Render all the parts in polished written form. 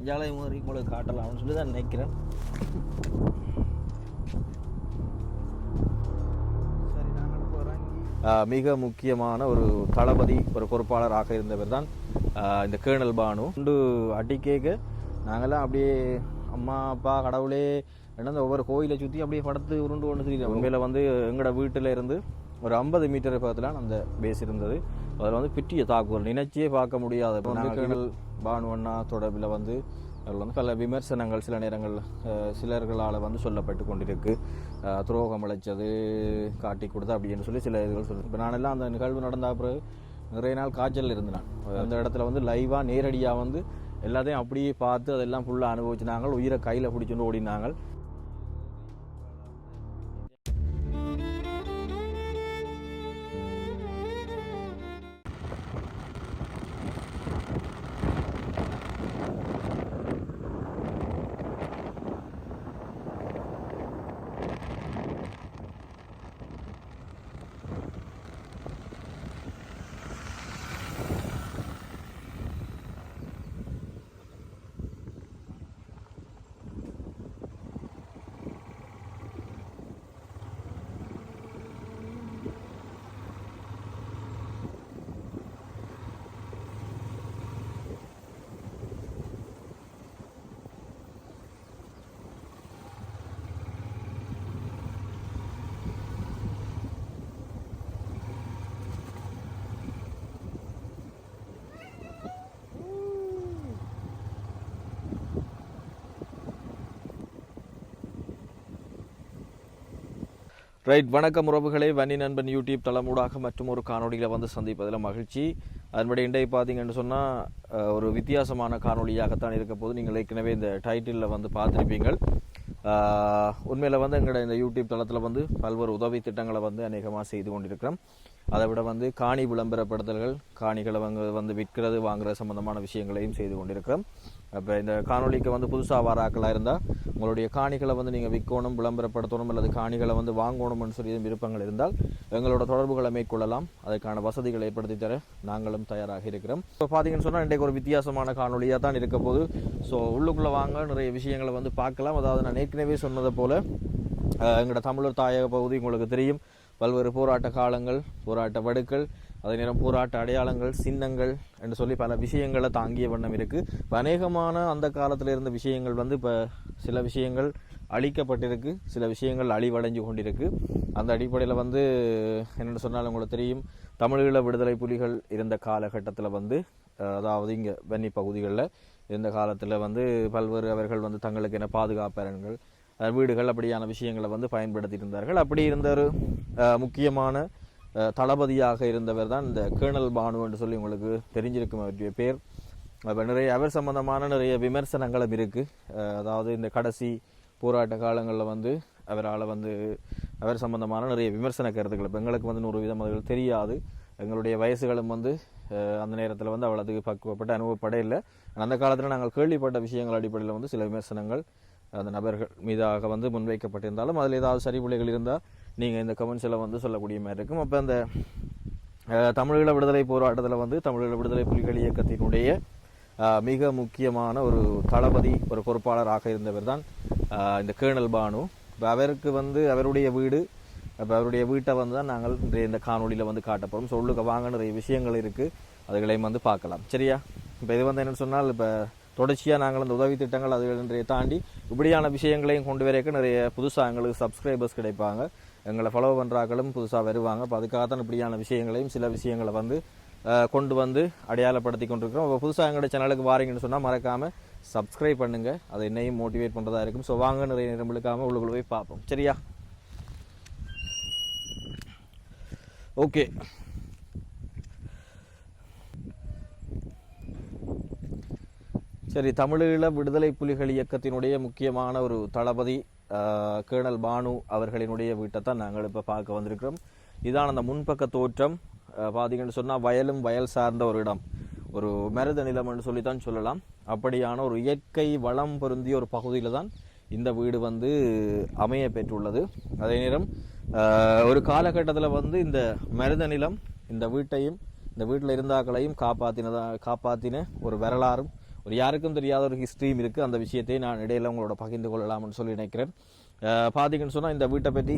ஜாலை மாதிரி உங்களுக்கு காட்டலாம்னு சொல்லி தான் நினைக்கிறேன். சரி, நாங்கள் இப்போ இறங்கி மிக முக்கியமான ஒரு தளபதி, ஒரு பொறுப்பாளராக இருந்தவர் தான் இந்த கேர்னல் பானு. ரெண்டு அடி கேட்க நாங்கள்லாம் அப்படியே அம்மா அப்பா கடவுளே என்ன ஒவ்வொரு கோயிலை சுற்றி அப்படியே படத்து உருண்டு ஒன்று தெரியும். உண்மையில் வந்து எங்களோட வீட்டில் இருந்து ஒரு 50 மீட்டர் பக்கத்தில் அந்த பேஸ் இருந்தது. அதில் வந்து பிற்றிய தாக்குதல் நினைச்சியே பார்க்க முடியாத கேர்னல் பானு அண்ணா தொடர்பில் வந்து அதில் வந்து பல விமர்சனங்கள் சில நேரங்கள் சிலர்களால் வந்து சொல்லப்பட்டு கொண்டிருக்கு. துரோகம் அழைச்சது, காட்டி கொடுத்தா அப்படின்னு சொல்லி சில இதுகள் சொல்லு. இப்போ நானெல்லாம் அந்த நிகழ்வு நடந்த பிறகு நிறைய நாள் காய்ச்சல் இருந்தேன். அந்த இடத்துல வந்து லைவாக நேரடியாக வந்து எல்லாத்தையும் அப்படியே பார்த்து அதெல்லாம் ஃபுல்லாக அனுபவிச்சுனாங்க. உயிரை கையில் பிடிச்சுட்டு ஓடினாங்க. ரைட், வணக்கம் உறவுகளே. வன்னி நண்பன் யூடியூப் தளமூடாக மற்றும் ஒரு காணொலியில் வந்து சந்திப்பதில் மகிழ்ச்சி. அதன்படி இன்றைய பார்த்தீங்கன்னு சொன்னால் ஒரு வித்தியாசமான காணொலியாகத்தான் இருக்க போது. நீங்கள் ஏற்கனவே இந்த டைட்டிலில் வந்து பார்த்துருப்பீங்கள். உண்மையில் வந்து எங்களோட இந்த யூடியூப் தளத்தில் வந்து பல்வேறு உதவி திட்டங்களை வந்து அநேகமாக செய்து கொண்டிருக்கிறோம். அதை விட வந்து காணி விளம்பரப்படுத்தல்கள், காணிகளை வந்து விற்கிறது வாங்குற சம்பந்தமான விஷயங்களையும் செய்து கொண்டிருக்கிறோம். அப்போ இந்த காணொலிக்கு வந்து புதுசாக வாராக்களாக இருந்தால் உங்களுடைய காணிகளை வந்து நீங்கள் விற்கணும், விளம்பரப்படுத்தணும் அல்லது காணிகளை வந்து வாங்கணும்னு சொல்லி விருப்பங்கள் இருந்தால் எங்களோட தொடர்புகளை மேற்கொள்ளலாம். அதற்கான வசதிகளை ஏற்படுத்தி தர நாங்களும் தயாராக இருக்கிறோம். இப்போ பார்த்தீங்கன்னு சொன்னால் இன்றைக்கு ஒரு வித்தியாசமான காணொலியாக தான் இருக்க போது. ஸோ உள்ளுக்குள்ளே வாங்க நிறைய விஷயங்களை வந்து பார்க்கலாம். அதாவது நான் ஏற்கனவே சொன்னதை போல் எங்களோட தமிழர் தாயக பகுதி உங்களுக்கு தெரியும். பல்வேறு போராட்ட காலங்கள், போராட்ட வடுக்கள், அதே நேரம் போராட்ட அடையாளங்கள், சின்னங்கள் என்று சொல்லி பல விஷயங்களை தாங்கிய வண்ணம் இருக்குது. இப்போ அநேகமான அந்த காலத்தில் இருந்த விஷயங்கள் வந்து இப்போ சில விஷயங்கள் அழிக்கப்பட்டிருக்கு, சில விஷயங்கள் அழிவடைஞ்சு கொண்டிருக்கு. அந்த அடிப்படையில் வந்து என்னென்னு சொன்னால் உங்களுக்கு தெரியும், தமிழீழ விடுதலை புலிகள் இருந்த காலகட்டத்தில் வந்து அதாவது இங்கே வன்னி பகுதிகளில் இருந்த காலத்தில் வந்து பல்வேறு அவர்கள் வந்து தங்களுக்கு என பாதுகாப்பரன்கள், வீடுகள் அப்படியான விஷயங்களை வந்து பயன்படுத்தி இருந்தார்கள். அப்படி இருந்த ஒரு முக்கியமான தளபதியாக இருந்தவர் தான் இந்த கேர்னல் பானு என்று சொல்லி உங்களுக்கு தெரிஞ்சிருக்கும் அவருடைய பேர். அப்போ நிறைய அவர் சம்பந்தமான நிறைய விமர்சனங்களும் இருக்குது. அதாவது இந்த கடைசி போராட்ட காலங்களில் வந்து அவரால் வந்து அவர் சம்பந்தமான நிறைய விமர்சன கருத்துக்கள் இப்போ எங்களுக்கு வந்து 100 விதம் அதுகள் தெரியாது. எங்களுடைய வயசுகளும் வந்து அந்த நேரத்தில் வந்து அவ்வளோதுக்கு பக்குவப்பட்ட அனுபவப்பட இல்லை. அந்த காலத்தில் நாங்கள் கேள்விப்பட்ட விஷயங்கள் அடிப்படையில் வந்து சில விமர்சனங்கள் அந்த நபர்கள் மீதாக வந்து முன்வைக்கப்பட்டிருந்தாலும் அதில் ஏதாவது சரிபுள்ளிகள் இருந்தால் நீங்கள் இந்த கமெண்ட்ஸில் வந்து சொல்லக்கூடிய மாதிரி இருக்கும். அப்போ அந்த தமிழீழ விடுதலை போராட்டத்தில் வந்து தமிழீழ விடுதலை புலிகள் இயக்கத்தினுடைய மிக முக்கியமான ஒரு தளபதி, ஒரு பொறுப்பாளராக இருந்தவர் தான் இந்த கேர்னல் பானு. இப்போ அவருக்கு வந்து அவருடைய வீடு, அப்போ அவருடைய வீட்டை வந்து தான் நாங்கள் இந்த காணொலியில் வந்து காட்டப்போம். சொல்லுக்க வாங்க நிறைய விஷயங்கள் இருக்குது, அதுகளையும் வந்து பார்க்கலாம். சரியா? இப்போ இது வந்து என்னென்னு சொன்னால் இப்போ தொடர்ச்சியாக நாங்கள் இந்த உதவி திட்டங்கள் அதுகளை தாண்டி இப்படியான விஷயங்களையும் கொண்டு வரைக்க நிறைய புதுசாக எங்களுக்கு சப்ஸ்கிரைபர்ஸ் கிடைப்பாங்க, எங்களை ஃபாலோ பண்ணுறாக்களும் புதுசாக வருவாங்க. அப்போ அதுக்காகத்தான் இப்படியான விஷயங்களையும் சில விஷயங்களை வந்து கொண்டு வந்து அடையாளப்படுத்தி கொண்டிருக்கிறோம். இப்போ புதுசாக எங்களோட சேனலுக்கு வாரீங்கன்னு சொன்னால் மறக்காமல் சப்ஸ்கிரைப் பண்ணுங்கள், அதை என்னையும் மோட்டிவேட் பண்ணுறதா இருக்கும். ஸோ வாங்க நிறைய நேரம் இழுக்காமல் உள்ளுக்குள்ள போய் பார்ப்போம். சரியா? ஓகே, சரி. தமிழீழ விடுதலை புலிகள் இயக்கத்தினுடைய முக்கியமான ஒரு தளபதி கேர்னல் பானு அவர்களினுடைய வீட்டை தான் நாங்கள் இப்போ பார்க்க வந்திருக்கிறோம். இதான் அந்த முன்பக்க தோற்றம். பார்த்தீங்கன்னு சொன்னால் வயலும் வயல் சார்ந்த ஒரு இடம், ஒரு மருத நிலம்னு சொல்லித்தான் சொல்லலாம். அப்படியான ஒரு இயற்கை வளம் பொருந்திய ஒரு பகுதியில் தான் இந்த வீடு வந்து அமைய பெற்றுள்ளது. அதே நேரம் ஒரு காலகட்டத்தில் வந்து இந்த மருத நிலம் இந்த வீட்டையும் இந்த வீட்டில் இருந்தாக்களையும் காப்பாற்றின ஒரு வரலாறும் ஒரு யாருக்கும் தெரியாத ஒரு ஹிஸ்ட்ரியும் இருக்குது. அந்த விஷயத்தை நான் இடையில உங்களோட பகிர்ந்து கொள்ளலாம்னு சொல்லி நினைக்கிறேன். பார்த்தீங்கன்னு சொன்னால் இந்த வீட்டை பற்றி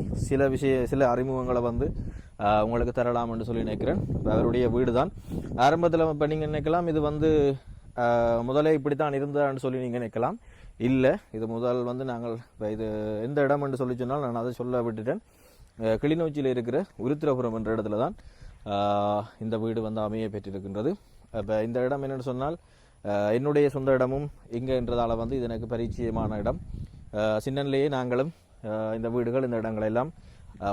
சில அறிமுகங்களை வந்து உங்களுக்கு தரலாம்னு சொல்லி நினைக்கிறேன். அவருடைய வீடு தான் ஆரம்பத்தில் இப்போ நீங்கள் நினைக்கலாம் இது வந்து முதலே இப்படித்தான் இருந்தான்னு சொல்லி நீங்கள் நினைக்கலாம். இல்லை, இது முதல் வந்து நாங்கள் இது எந்த இடம் என்று சொல்லி சொன்னால் நான் அதை சொல்ல விட்டுட்டேன். கிளிநொச்சியில் இருக்கிற உருத்திரபுரம் என்ற இடத்துல தான் இந்த வீடு வந்து அமைய பெற்றிருக்கின்றது. இப்போ இந்த இடம் என்னென்னு சொன்னால் என்னுடைய சொந்த இடமும் இங்கேன்றதால வந்து இது எனக்கு பரிச்சயமான இடம். சின்னன்லேயே நாங்களும் இந்த வீடுகள் இந்த இடங்களெல்லாம்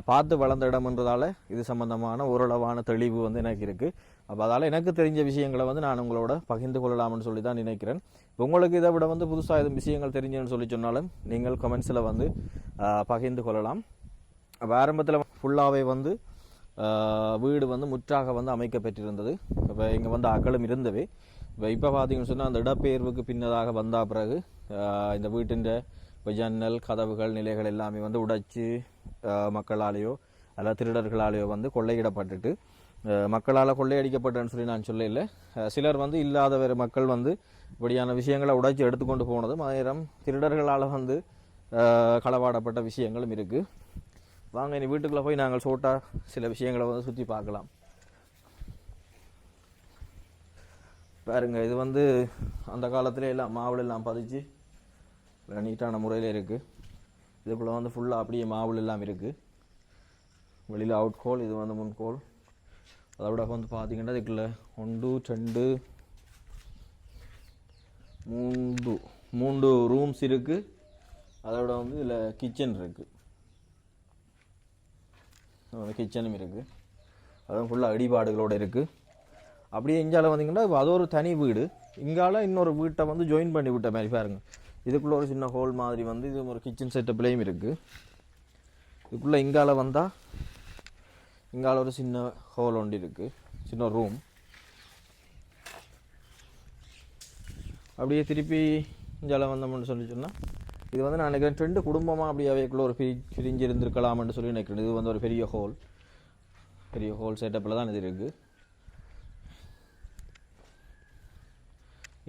பார்த்து வளர்ந்த இடம்ன்றதால இது சம்பந்தமான ஓரளவான தெளிவு வந்து எனக்கு இருக்குது. அப்போ அதால் எனக்கு தெரிஞ்ச விஷயங்களை வந்து நான் உங்களோட பகிர்ந்து கொள்ளலாம்னு சொல்லி தான் நினைக்கிறேன். உங்களுக்கு இதை விட வந்து புதுசாக எதுவும் விஷயங்கள் தெரிஞ்சுன்னு சொல்லி சொன்னாலும் நீங்கள் கமெண்ட்ஸில் வந்து பகிர்ந்து கொள்ளலாம். அப்போ ஆரம்பத்தில் ஃபுல்லாகவே வந்து வீடு வந்து முற்றாக வந்து அமைக்கப்பட்டிருந்தது. இப்போ இங்கே வந்து அகலம் இருந்தவை. இப்போ பார்த்தீங்கன்னு சொன்னால் அந்த இடப்பெயர்வுக்கு பின்னதாக வந்த பிறகு இந்த வீட்டின் ஜன்னல் கதவுகள் நிலைகள் எல்லாமே வந்து உடைச்சி மக்களாலேயோ அல்ல திருடர்களாலேயோ வந்து கொள்ளையிடப்பட்டுட்டு மக்களால் கொள்ளையடிக்கப்பட்டேன்னு சொல்லி நான் சொல்லல. சிலர் வந்து இல்லாத மக்கள் வந்து இப்படியான விஷயங்களை உடைச்சி எடுத்துக்கொண்டு போனதும் ஆயிரம் திருடர்களால் வந்து களவாடப்பட்ட விஷயங்களும் இருக்குது. வாங்க இனி வீட்டுக்குள்ளே போய் நாங்கள் சோட்டா சில விஷயங்களை வந்து சுற்றி பார்க்கலாம். பாருங்க, இது வந்து அந்த காலத்துல எல்லாம் மாவுள் எல்லாம் பதிச்சு நீட்டான முறையில் இருக்குது. இதுக்குள்ளே வந்து ஃபுல்லாக அப்படியே மாவுள் எல்லாம் இருக்குது. வெளியில் அவுட் கோல், இது வந்து முன்கோல். அதை விட வந்து பார்த்தீங்கன்னா இதுக்குள்ளே 1 2 3 ரூம்ஸ் இருக்குது. அதோட வந்து இதில் கிச்சன் இருக்குது, கிச்சனும் இருக்குது. அதுவும் ஃபுல்லாக இடிபாடுகளோடு இருக்குது. அப்படியே இங்கால வந்தீங்கன்னா அது ஒரு தனி வீடு. இங்கால இன்னொரு வீட்டை வந்து ஜாயின் பண்ணி விட்ட மாதிரி பாருங்க. இதுக்குள்ளே ஒரு சின்ன ஹோல் மாதிரி வந்து இது ஒரு கிச்சன் செட்டப்லேயும் இருக்குது. இதுக்குள்ளே இங்கால வந்தால் இங்கால ஒரு சின்ன ஹோல் ஒன்று இருக்குது, சின்ன ரூம். அப்படியே திருப்பி இங்கால வந்தோம்னு சொல்லி சொன்னால் இது வந்து நான் நினைக்கிறேன் 2 குடும்பமாக அப்படியே அவைக்குள்ளே ஒரு பிரிஞ்சு இருந்திருக்கலாம்னு சொல்லி நினைக்கிறேன். இது வந்து ஒரு பெரிய ஹோல் செட்டப்பில் தான் இது இருக்குது.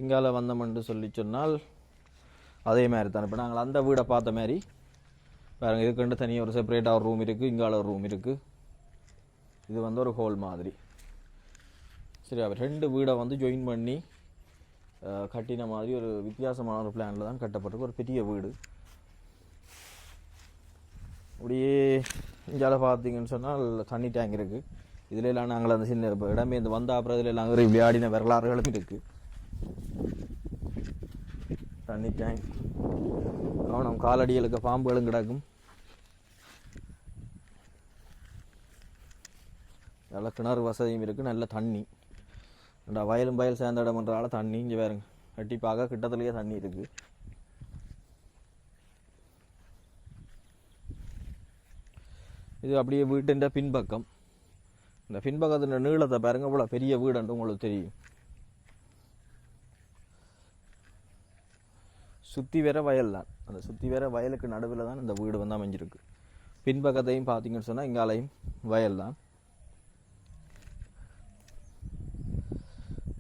இங்கால வந்தோம்னு சொல்லி சொன்னால் அதே மாதிரி தான். இப்போ நாங்கள் அந்த வீடை பார்த்த மாதிரி பாருங்கள், இதுக்கு தனியாக ஒரு செப்பரேட்டாக ஒரு ரூம் இருக்குது, இங்கால ஒரு ரூம் இருக்குது. இது வந்து ஒரு ஹோல் மாதிரி. சரி, அவர் 2 வீடை வந்து ஜாயின் பண்ணி கட்டின மாதிரி ஒரு வித்தியாசமான ஒரு பிளானில் தான் கட்டப்பட்டிருக்கு. ஒரு பெரிய வீடு. அப்படியே இங்கால பார்த்தீங்கன்னு சொன்னால் தண்ணி டேங்க் இருக்குது. இதுலலாம் நாங்கள் அந்த சின்ன இடமே இந்த வந்த அப்புறம் இதில் நாங்கள் விளையாடின வரலாறுகளும் இருக்குது. தண்ணி டேங்க், கவனம், காலடிகளுக்கு பாம்புகளும் கிடக்கும். நல்ல கிணறு வசதியும் இருக்குது, நல்ல தண்ணி. வயலும் வயல் சேர்ந்த இடம்ன்றதால தண்ணி இங்கே வேறுங்க கட்டிப்பாக கிட்டத்துலேயே தண்ணி இருக்குது. இது அப்படியே வீட்டின் பின்பக்கம். இந்த பின்பக்கத்தின் நீளத்தை பாருங்க, இவ்வளோ பெரிய வீடுன்ட்டு உங்களுக்கு தெரியும். சுற்றி வேற வயல் தான். அந்த சுற்றி வேற வயலுக்கு நடுவில் தான் இந்த வீடு வந்து அமைஞ்சிருக்கு. பின்பக்கத்தையும் பார்த்தீங்கன்னு சொன்னால் இங்காலையும் வயல் தான்.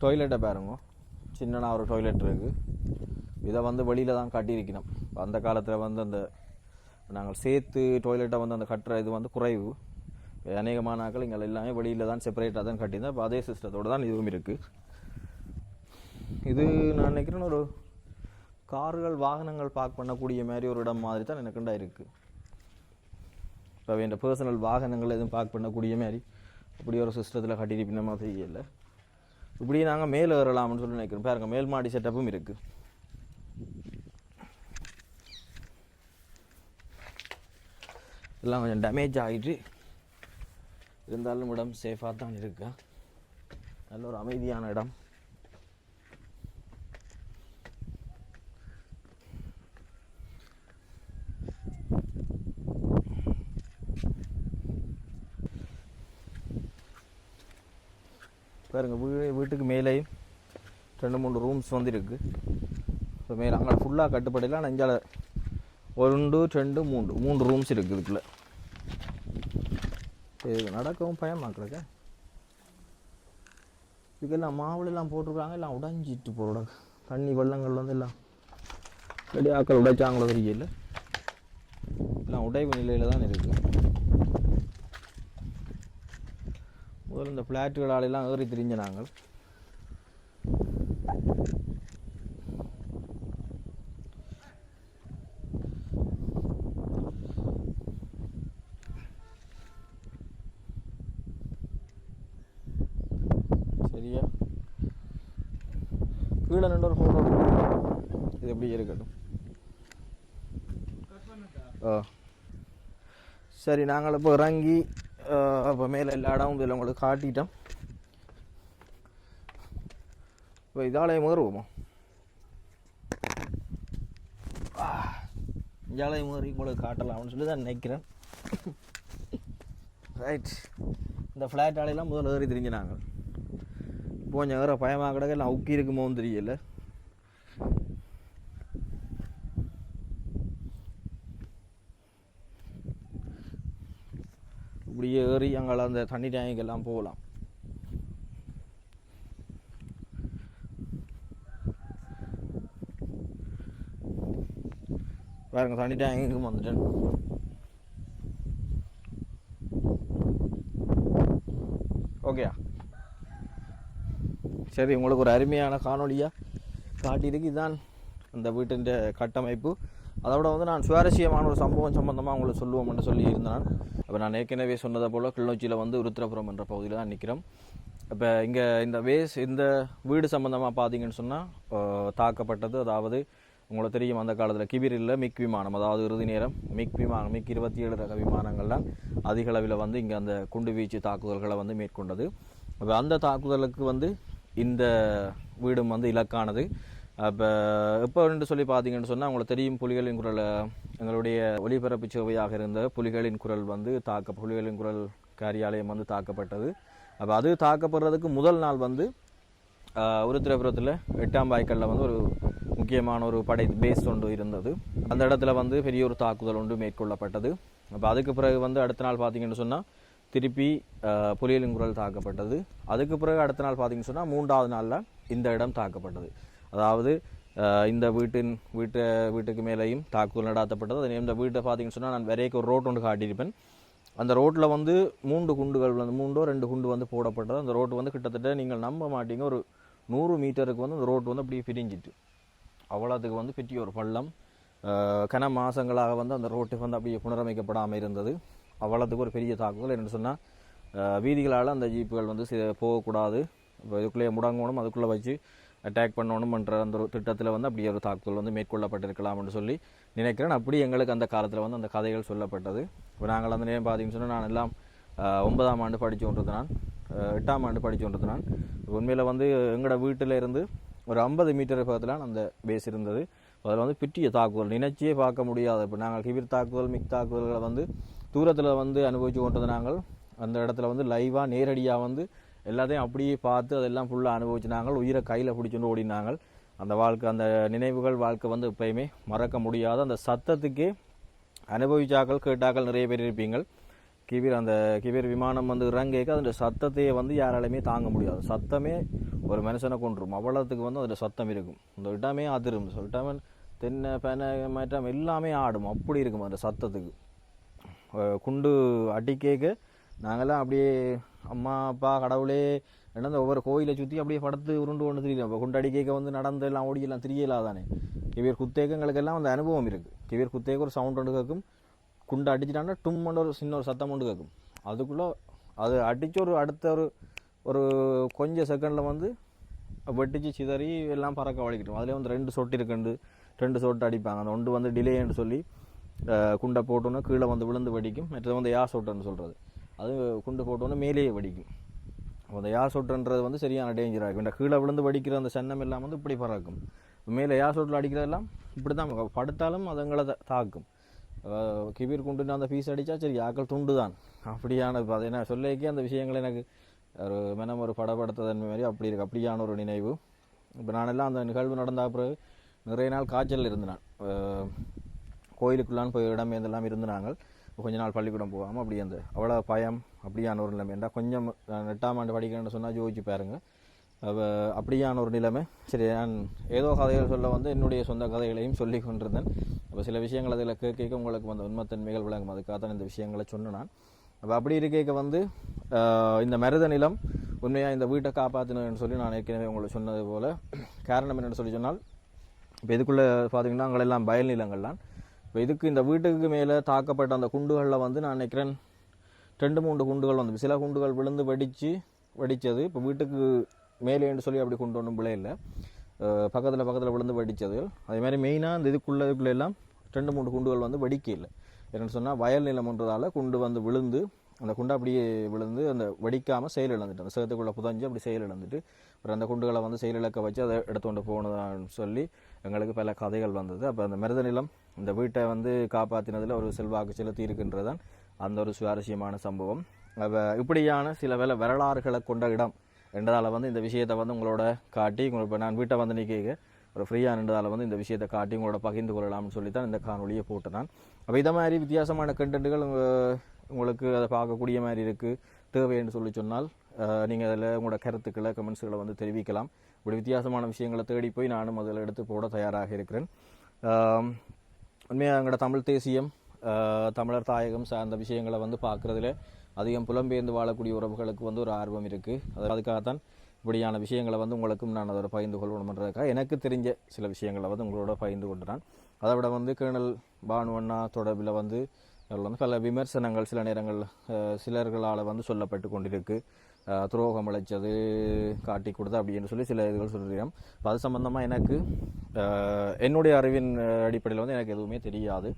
டாய்லெட்டை பாருங்க, சின்னனா ஒரு டாய்லெட் இருக்குது. இதை வந்து வெளியில் தான் கட்டியிருக்கணும். அந்த காலத்தில் வந்து அந்த நாங்கள் சேர்த்து டாய்லெட்டை வந்து அந்த கட்டுற இது வந்து குறைவு. அநேகமான ஆக்கள் இங்கே எல்லாமே வெளியில் தான் செப்பரேட்டாக தான் கட்டியிருந்தேன். இப்போ அதே சிஸ்டத்தோடு தான் இதுவும் இருக்குது. இது நான் நினைக்கிறேன் ஒரு கார்கள் வாகனங்கள் பார்க் பண்ணக்கூடிய மாதிரி ஒரு இடம் மாதிரி தான் எனக்குண்டா இருக்குது. இப்போ என் பர்சனல் வாகனங்கள் எதுவும் பார்க் பண்ணக்கூடிய மாதிரி அப்படி ஒரு சிஸ்டத்தில் கட்டியிருப்பின மாதிரி இல்லை. இப்படியே நாங்கள் மேலே ஏறலாம்னு சொல்லி நினைக்கிறோம். பாருங்க, மேல் மாடி செட்டப்பும் இருக்குது. எல்லாம் கொஞ்சம் டேமேஜ் ஆகிட்டு இருந்தாலும் இடம் சேஃபாக தான் இருக்கு. நல்ல ஒரு அமைதியான இடம். பாருங்க, வீட்டுக்கு மேலேயும் 2-3 ரூம்ஸ் வந்து இருக்குது. இப்போ மேலே அங்கே ஃபுல்லாக கட்டுப்படையில். ஆனால் இங்கே 1 2 3 ரூம்ஸ் இருக்குது இதுக்குள்ளே. இது நடக்கவும் பயமாக்குறக்க. இதுக்கெல்லாம் மாவுளெல்லாம் போட்டிருக்காங்க, எல்லாம் உடஞ்சிட்டு போகிற தண்ணி வெள்ளங்கள் வந்து எல்லாம் ரெடி ஆக்கள் உடைச்சாங்களோ தெரியல, எல்லாம் உடைவு நிலையில் தான் இருக்குது. முதல்ல இந்த ஃப்ளாட்டுகளாலெல்லாம் ஏறி திரிஞ்ச நாங்கள். சரியா கீழே நின்று ஒரு ஃபோட்டோ இது எப்படி இருக்கட்டும். சரி, நாங்கள் இப்போ இறங்கி இப்போ மேலே எல்லா இடமும் இதில் உங்களுக்கு காட்டிட்டோம். இப்போ இதாலயம் ஏறுவோமா? இதாலயம் ஏறி உங்களுக்கு காட்டலாம்னு சொல்லி தான் நினைக்கிறேன். ரைட், இந்த ஃப்ளாட் ஆலையெல்லாம் முதல்ல ஏறி தெரிஞ்சு நாங்கள் கொஞ்சம் ஏற பயமாக கிடக்க எல்லாம் உக்கி இருக்குமோன்னு தெரியல. இப்படியே ஏறி அங்கே அந்த தண்ணி டேங்கெல்லாம் போகலாம். பாருங்க, தண்ணி டேங்குக்கும் வந்துட்டேன். ஓகேயா? சரி, உங்களுக்கு ஒரு அருமையான காணொலியாக காட்டியிருக்கு. இதுதான் அந்த வீட்டின் கட்டமைப்பு. அதோட வந்து நான் சுவாரஸ்யமான ஒரு சம்பவம் சம்பந்தமாக உங்களுக்கு சொல்லுவோம்னு சொல்லி இருந்தேன். அப்போ நான் ஏற்கனவே சொன்னதை போல் கிளிநொச்சியில் வந்து உருத்திரபுரம் என்ற பகுதியில் தான் நிற்கிறோம். இப்போ இங்கே இந்த வீடு சம்மந்தமாக பார்த்தீங்கன்னு சொன்னால் தாக்கப்பட்டது, அதாவது உங்களுக்கு தெரியும் அந்த காலத்தில் கிபிரில் மிக் விமானம், அதாவது இறுதி நேரம் மிக் 27 ரக விமானங்கள்லாம் அதிக அளவில் வந்து இங்கே அந்த குண்டு வீச்சு தாக்குதல்களை வந்து மேற்கொண்டது. அப்போ அந்த தாக்குதலுக்கு வந்து இந்த வீடும் வந்து இலக்கானது. அப்போ எப்போன்னு சொல்லி பார்த்தீங்கன்னு சொன்னால் உங்களுக்கு தெரியும், புலிகளின் குரல் எங்களுடைய ஒலிபரப்பு சேவையாக இருந்த புலிகளின் குரல் வந்து புலிகளின் குரல் காரியாலயம் வந்து தாக்கப்பட்டது. அப்போ அது தாக்கப்படுறதுக்கு முதல் நாள் வந்து உருத்திரபுரத்தில் 8ஆம் வாய்க்காலில் வந்து ஒரு முக்கியமான ஒரு படை பேஸ் ஒன்று இருந்தது. அந்த இடத்துல வந்து பெரிய ஒரு தாக்குதல் ஒன்று மேற்கொள்ளப்பட்டது. அப்போ அதுக்கு பிறகு வந்து அடுத்த நாள் பார்த்தீங்கன்னு சொன்னால் திருப்பி புலிகளின் குரல் தாக்கப்பட்டது. அதுக்கு பிறகு அடுத்த நாள் பார்த்தீங்கன்னு சொன்னால் 3ஆவது நாளில் இந்த இடம் தாக்கப்பட்டது. அதாவது இந்த வீட்டுக்கு மேலேயும் தாக்குதல் நடாத்தப்பட்டது. அதே இந்த வீட்டை பார்த்தீங்கன்னு சொன்னால் நான் வரைக்கும் ஒரு ரோட் ஒன்று காட்டியிருப்பேன். அந்த ரோட்டில் வந்து 3 குண்டுகள் வந்து 2 குண்டு வந்து போடப்பட்டது. அந்த ரோட்டு வந்து கிட்டத்தட்ட நீங்கள் நம்ப மாட்டீங்க, ஒரு 100 மீட்டருக்கு வந்து அந்த ரோட்டு வந்து அப்படியே பிரிஞ்சிட்டு அவ்வளோத்துக்கு வந்து பெரிய ஒரு பள்ளம். கன மாதங்களாக வந்து அந்த ரோட்டு வந்து அப்படியே புனரமைக்கப்படாமல் இருந்தது. அவ்வளோத்துக்கு ஒரு பெரிய தாக்குதல். என்னென்னு சொன்னால் வீதிகளால் அந்த ஜீப்புகள் வந்து போகக்கூடாது, இப்போ இதுக்குள்ளேயே முடங்கணும், அதுக்குள்ளே வச்சு அட்டாக் பண்ணணும்ன்ற அந்த ஒரு திட்டத்தில் வந்து அப்படியே ஒரு தாக்குதல் வந்து மேற்கொள்ளப்பட்டிருக்கலாம்னு சொல்லி நினைக்கிறேன். அப்படி எங்களுக்கு அந்த காலத்தில் வந்து அந்த கதைகள் சொல்லப்பட்டது. இப்போ நாங்கள் அந்த நேரம் பார்த்தீங்கன்னு சொன்னால் நான் எல்லாம் 9ஆம் ஆண்டு படித்து கொண்டிருந்தேன், நான் 8ஆம் ஆண்டு படித்து கொண்டிருந்தேன். உண்மையில் வந்து எங்களோட வீட்டில் இருந்து ஒரு 50 மீட்டர் பக்கத்தில் அந்த பேஸ் இருந்தது. அதில் வந்து பெரிய தாக்குதல் நினைச்சியே பார்க்க முடியாது. இப்போ நாங்கள் கிபிர் தாக்குதல் மிக் தாக்குதல்களை வந்து தூரத்தில் வந்து அனுபவித்து கொண்டது. நாங்கள் அந்த இடத்துல வந்து லைவாக நேரடியாக வந்து எல்லாத்தையும் அப்படியே பார்த்து அதெல்லாம் ஃபுல்லாக அனுபவிச்சு நாங்கள் உயிரை கையில் பிடிச்சுட்டு ஓடினாங்க. அந்த அந்த நினைவுகள் வந்து எப்பயுமே மறக்க முடியாத. அந்த சத்தத்துக்கே அனுபவிச்சாக்கள் கேட்டாக்கள் நிறைய பேர் இருப்பீங்கள். கிபிர் விமானம் வந்து இறங்கேக்க அந்த சத்தத்தையே வந்து யாராலையுமே தாங்க முடியாது. சத்தமே ஒரு மனுஷனை கொண்டுரும், அவ்வளோத்துக்கு வந்து அதில் சத்தம் இருக்கும். இந்த இடமே அதிரும், விட்டாமல் தென்னை பெனை மாற்றம் எல்லாமே ஆடும், அப்படி இருக்கும் அந்த சத்தத்துக்கு. குண்டு அடிக்கேக்க நாங்கள்லாம் அப்படியே அம்மா அப்பா கடவுளே என்ன ஒவ்வொரு கோயிலை சுற்றி அப்படியே படுத்து உருண்டு ஒன்று திரியும். இப்போ குண்டு அடிக்கேக்க வந்து நடந்து எல்லாம் ஓடியெல்லாம் திரியலாதானே. கிவியர் குத்தேக்கங்களுக்கெல்லாம் அந்த அனுபவம் இருக்குது. கிவியர் குத்தேக்க ஒரு சவுண்ட் ஒன்று கேட்கும், குண்டு அடிச்சிட்டான்னா டும்மெண்டு ஒரு சின்ன ஒரு சத்தம் ஒன்று கேட்கும். அதுக்குள்ளே அது அடித்து அடுத்த ஒரு கொஞ்சம் செகண்டில் வந்து வெட்டிச்சு சிதறி எல்லாம் பறக்க வலிக்கிட்டோம். அதிலே வந்து 2 சொட்டு இருக்குண்டு 2 சொட்டு அடிப்பாங்க. அந்த ஒன்று வந்து டிலேன்னு சொல்லி குண்டை போட்டோன்னே கீழே வந்து விழுந்து வெடிக்கும். மற்றது வந்து யார் சொட்டுன்னு சொல்கிறது, அது குண்டு போட்டோன்னே மேலேயே வெடிக்கும். அந்த யார் சொட்டுன்றது வந்து சரியான டேஞ்சராக இருக்கும். இந்த கீழே விழுந்து வெடிக்கிற அந்த சன்னம் எல்லாம் வந்து இப்படி பறக்கும். மேலே யார் சொட்டில் அடிக்கிறதெல்லாம் இப்படி தான் படுத்தாலும் அதுங்களை தாக்கும். கிபீர் குண்டுன்னு அந்த பீஸ் அடித்தா சரி ஆக்கள் துண்டு தான். அப்படியான அது என்ன சொல்லிக்கே அந்த விஷயங்கள் எனக்கு ஒரு மனம் ஒரு படப்படுத்ததன் மாதிரி அப்படி இருக்குது. அப்படியான ஒரு நினைவு. இப்போ நானெல்லாம் அந்த நிகழ்வு நடந்த பிறகு நிறைய நாள் காய்ச்சல் இருந்தேன். கோயிலுக்குள்ளான்னு போய் இடம் இதெல்லாம் இருந்து நாங்கள் கொஞ்ச நாள் பள்ளிக்கூடம் போகாமல் அப்படி அந்த அவ்வளோ பயம் அப்படியான ஒரு நிலைமை. ஏன்டா கொஞ்சம் 8ஆம் ஆண்டு படிக்கிறேன்னு சொன்னால் யோசிச்சு பாருங்க. அப்படியான ஒரு நிலைமை. சரி, நான் ஏதோ கதைகள் சொல்ல வந்து என்னுடைய சொந்த கதைகளையும் சொல்லி கொண்டிருந்தேன். அப்போ சில விஷயங்கள் அதில் கேட்க உங்களுக்கு வந்து உண்மைத்தன்மைகள் விளங்கும். அதுக்காக தான் இந்த விஷயங்களை சொன்னேன் நான். அப்போ அப்படி இருக்க வந்து இந்த மருத நிலம் உண்மையாக இந்த வீட்டை காப்பாற்றினு சொல்லி நான் ஏற்கனவே உங்களுக்கு சொன்னது போல் காரணம் என்னென்னு சொல்லி சொன்னால், இப்போ இதுக்குள்ளே பார்த்தீங்கன்னா அங்கெல்லாம் வயல் நிலங்கள்லாம். இப்போ இதுக்கு இந்த வீட்டுக்கு மேலே தாக்கப்பட்ட அந்த குண்டுகளில் வந்து நான் நினைக்கிறேன் 2-3 குண்டுகள் வந்து சில குண்டுகள் விழுந்து வெடித்தது. இப்போ வீட்டுக்கு மேலேன்னு சொல்லி அப்படி கொண்டு ஒன்றும் விளையில பக்கத்தில் விழுந்து வெடித்தது. அதேமாதிரி மெயினாக இந்த இதுக்குள்ளே எல்லாம் 2-3 குண்டுகள் வந்து வெடிக்கல. என்னென்னு சொன்னால் வயல் நிலம்ன்றதால குண்டு வந்து விழுந்து அந்த குண்டை அப்படியே விழுந்து அந்த வெடிக்காமல் செயலிழந்துட்டு அந்த சேகத்துக்குள்ளே புதஞ்சு அப்படி செயலிழந்துட்டு அப்புறம் அந்த குண்டுகளை வந்து செயலிழக்க வச்சு அதை எடுத்துக்கொண்டு போனதான்னு சொல்லி எங்களுக்கு பல கதைகள் வந்தது. அப்போ அந்த மருத நிலம் இந்த வீட்டை வந்து காப்பாற்றினதில் ஒரு செல்வாக்கு செலுத்தி இருக்கின்றதான் அந்த ஒரு சுவாரஸ்யமான சம்பவம். இப்படியான சில வரலாறுகளை கொண்ட இடம் என்றதால் வந்து இந்த விஷயத்தை வந்து உங்களோட காட்டி இப்போ நான் வீட்டை வந்து நிற்க ஒரு ஃப்ரீயாக நின்றதால் வந்து இந்த விஷயத்தை காட்டி உங்களோட பகிர்ந்து கொள்ளலாம்னு சொல்லி தான் இந்த காணொலியை போட்டு நான். அப்போ இதை மாதிரி வித்தியாசமான கண்டென்ட்டுகள் உங்களுக்கு அதை பார்க்கக்கூடிய மாதிரி இருக்குது தேவைன்னு சொல்லி சொன்னால் நீங்கள் அதில் உங்களோட கருத்துக்களை கமெண்ட்ஸுகளை வந்து தெரிவிக்கலாம். இப்படி வித்தியாசமான விஷயங்களை தேடி போய் நானும் அதில் எடுத்து போட தயாராக இருக்கிறேன். உண்மையாக எங்களோட தமிழ் தேசியம் தமிழர் தாயகம் சார்ந்த விஷயங்களை வந்து பார்க்குறதுல அதிகம் புலம்பெயர்ந்து வாழக்கூடிய உறவுகளுக்கு வந்து ஒரு ஆர்வம் இருக்குது. அதுக்காகத்தான் இப்படியான விஷயங்களை வந்து உங்களுக்கும் நான் அதோட பகிர்ந்து கொள்ளணுன்றதுக்காக எனக்கு தெரிஞ்ச சில விஷயங்களை வந்து உங்களோட பகிர்ந்து கொண்டுறான். அதை விட வந்து கேர்னல் பானுவண்ணா தொடர்பில் வந்து பல விமர்சனங்கள் சில நேரங்கள் சிலர்களால் வந்து சொல்லப்பட்டு கொண்டிருக்கு. துரோகம் அழைச்சது காட்டி கொடுத்து அப்படின்னு சொல்லி சில இதுகள் சொல்கிறோம். அது சம்பந்தமாக எனக்கு என்னுடைய அறிவின் அடிப்படையில் வந்து எனக்கு எதுவுமே தெரியாது.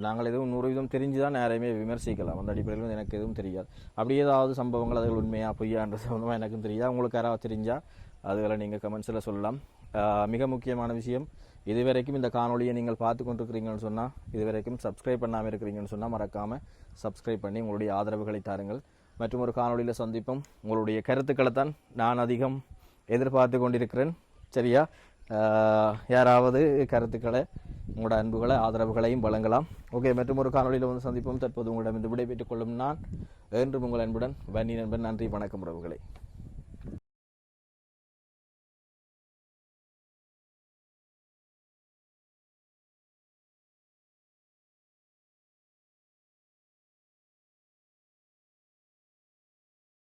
நாங்கள் எதுவும் 100% தெரிஞ்சு தான் யாரையுமே விமர்சிக்கலாம். அந்த அடிப்படையில் வந்து எனக்கு எதுவும் தெரியாது. அப்படி ஏதாவது சம்பவங்கள் அதுகள் உண்மையாக பொய்யான்ற சம்பந்தமாக எனக்கும் தெரியாது. உங்களுக்கு யாராவது தெரிஞ்சால் அதுகளை நீங்கள் கமெண்ட்ஸில் சொல்லலாம். மிக முக்கியமான விஷயம், இதுவரைக்கும் இந்த காணொலியை நீங்கள் பார்த்து கொண்டிருக்கிறீங்கன்னு சொன்னால், இதுவரைக்கும் சப்ஸ்கிரைப் பண்ணாமல் இருக்கிறீங்கன்னு சொன்னால் மறக்காமல் சப்ஸ்கிரைப் பண்ணி உங்களுடைய ஆதரவுகளை தாருங்கள். மற்றும் ஒரு காணொலியில் சந்திப்போம். உங்களுடைய கருத்துக்களை தான் நான் அதிகம் எதிர்பார்த்து கொண்டிருக்கிறேன். சரியா? யாராவது கருத்துக்களை உங்களோட அன்புகளை ஆதரவுகளையும் வழங்கலாம். ஓகே, மற்றும் ஒரு காணொலியில் வந்து சந்திப்போம். தற்போது உங்களிடம் இந்த விடை பெற்றுக் கொள்ளும் நான் என்றும் உங்கள் அன்புடன் வன்னி நண்பன். நன்றி, வணக்கம் உறவுகளை.